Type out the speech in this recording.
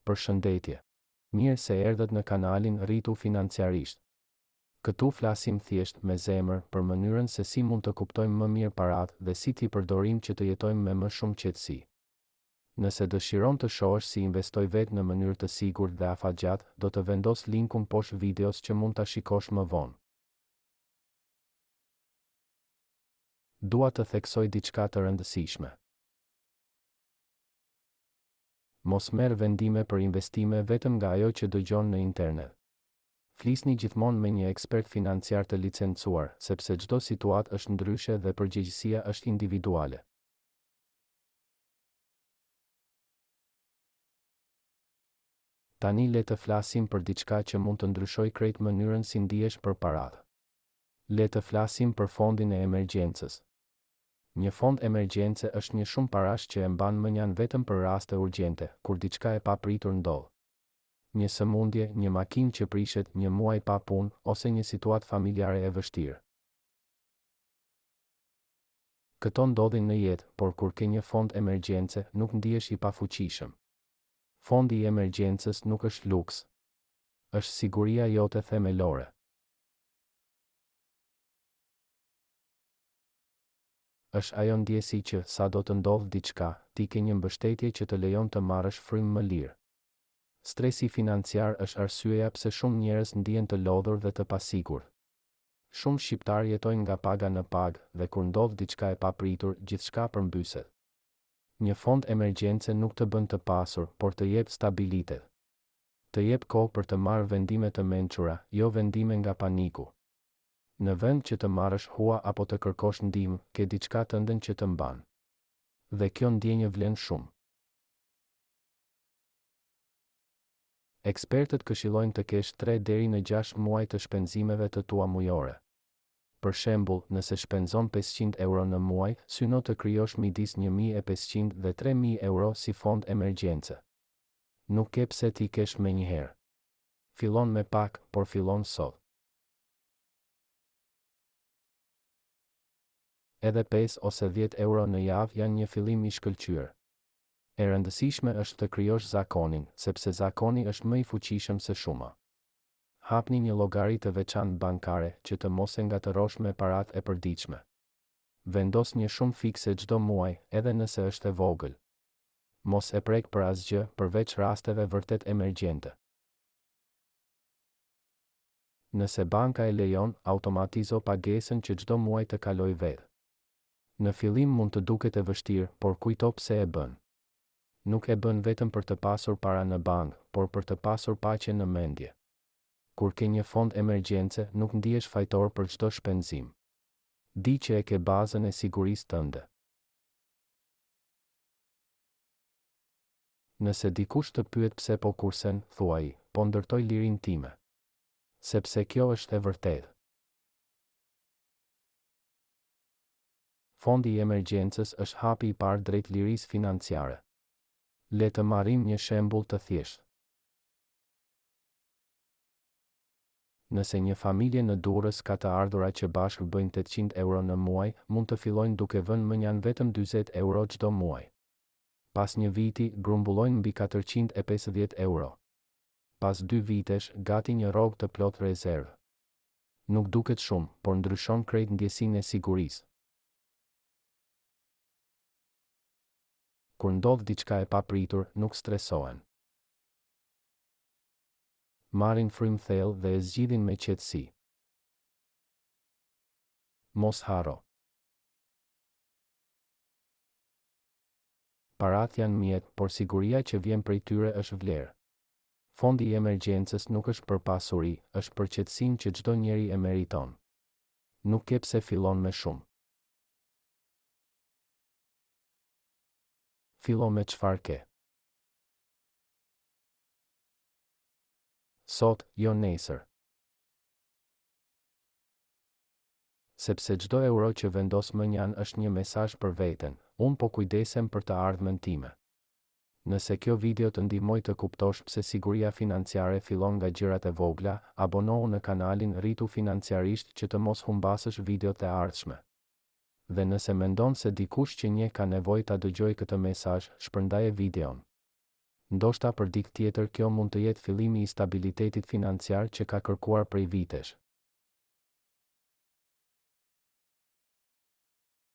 Përshëndetje. Mirë se erdhët në kanalin Rritu Financiarisht. Këtu flasim thjesht me zemër për mënyrën se si mund të kuptojmë më mirë paratë dhe si t'i përdorim që të jetojmë me më shumë qetësi. Nëse dëshiron të shohësh si investoj vetë në mënyrë të sigurt dhe afatgjatë, do të vendos linkun poshtë videos që mund ta shikosh më vonë. Dua të theksoj diçka të rëndësishme. Mos merr vendime për investime vetëm nga ajo që dëgjon në internet. Flisni gjithmonë me një ekspert financiar të licencuar, sepse çdo situatë është ndryshe dhe përgjegjësia është individuale. Tani le të flasim për diçka që mund të ndryshojë krejt mënyrën si ndihesh për paratë. Le të flasim për fondin e emergjencës. Një fond emergjence është një shumë parash që e mban mendjen vetëm për raste urgjente, kur diçka e papritur ndodh. Një sëmundje, një makinë që prishet, një muaj pa punë, ose një situatë familjare e vështirë. Këto ndodhin në jetë, por kur ke një fond emergjence, nuk ndihesh i pafuqishëm. Fondi i emergjencës nuk është luks. Është siguria jote themelore. Është ajo ndjesi që, sa do të ndodh diçka, ti ke një mbështetje që të lejon të marrësh frymë më lirë. Stresi financiar është arsyeja pse shumë njerëz ndihen të lodhur dhe të pasigurt. Shumë shqiptarë jetojnë nga paga në pagë dhe kur ndodh diçka e papritur, gjithçka përmbyset. Një fond emergjence nuk të bën të pasur, por të jep stabilitet. Të jep kohë për të marrë vendime të mençura, jo vendime nga paniku. Në vend që të marrësh hua apo të kërkosh ndihmë, ke diçka tënde që të mban. Dhe kjo ndjenjë vlen shumë. Ekspertët këshillojnë të kesh 3 deri në 6 muaj të shpenzimeve të tua mujore. Për shembull, nëse shpenzon 500 euro në muaj, syno të krijosh midis 1.500 dhe 3.000 euro si fond emergjence. Nuk ke pse t'i kesh menjëherë. Fillon me pak, por fillon sot. Edhe 5 ose 10 euro në javë janë një fillim i shkëlqyer. E rëndësishme është të krijosh zakonin, sepse zakoni është më i fuqishëm se shuma. Hapni një llogari të veçantë bankare që të mos e ngatërosh me paratë e përditshme. Vendos një shumë fikse çdo muaj, edhe nëse është e vogël. Mos e prek për asgjë, përveç rasteve vërtet emergjente. Nëse banka e lejon, automatizo pagesën që çdo muaj të kaloj vetë. Në fillim mund të duket e vështirë, por kujto pse e bën. Nuk e bën vetëm për të pasur para në bankë, por për të pasur paqe në mendje. Kur ke një fond emergjence, nuk ndihesh fajtor për çdo shpenzim. Di që e ke bazën e sigurisë tënde. Nëse dikush të pyet pse po kursen, thuaj, po ndërtoj lirinë time. Sepse kjo është e vërtetë. Fondi i emergjencës është hapi i parë drejt lirisë financiare. Le të marrim një shembull të thjeshtë. Nëse një familje në Durrës ka të ardhura që bashkë bëjnë 800 euro në muaj, mund të fillojnë duke vënë mendjan vetëm 40 euro çdo muaj. Pas një viti, grumbullojnë mbi 450 euro. Pas 2 vitesh, gati një rrogë të plot rezervë. Nuk duket shumë, por ndryshon krejt ndjesinë e sigurisë. Kur ndodh diçka e papritur, nuk stresohen. Marrin frymë thellë dhe e zgjidhin me qetësi. Mos haro. Paratë janë mjet, por siguria që vjen prej tyre është vlerë. Fondi i emergjencës nuk është për pasuri, është për qetësinë që çdo njeri e meriton. Nuk ke pse fillon me shumë. Fillo me çfarë ke. Sot, jo nesër. Sepse çdo euro që vendos mendjan është një mesazh për veten, unë po kujdesem për të ardhmen time. Nëse kjo video të ndihmoi të kuptosh pse siguria financiare fillon nga gjërat e vogla, abonohu në kanalin Rritu Financiarisht që të mos humbasësh videot e ardhshme. Dhe nëse mendon se dikush që njeh ka nevojë ta dëgjojë këtë mesazh, shpërndaje videon. Ndoshta për dikë tjetër kjo mund të jetë fillimi i stabilitetit financiar që ka kërkuar prej vitesh.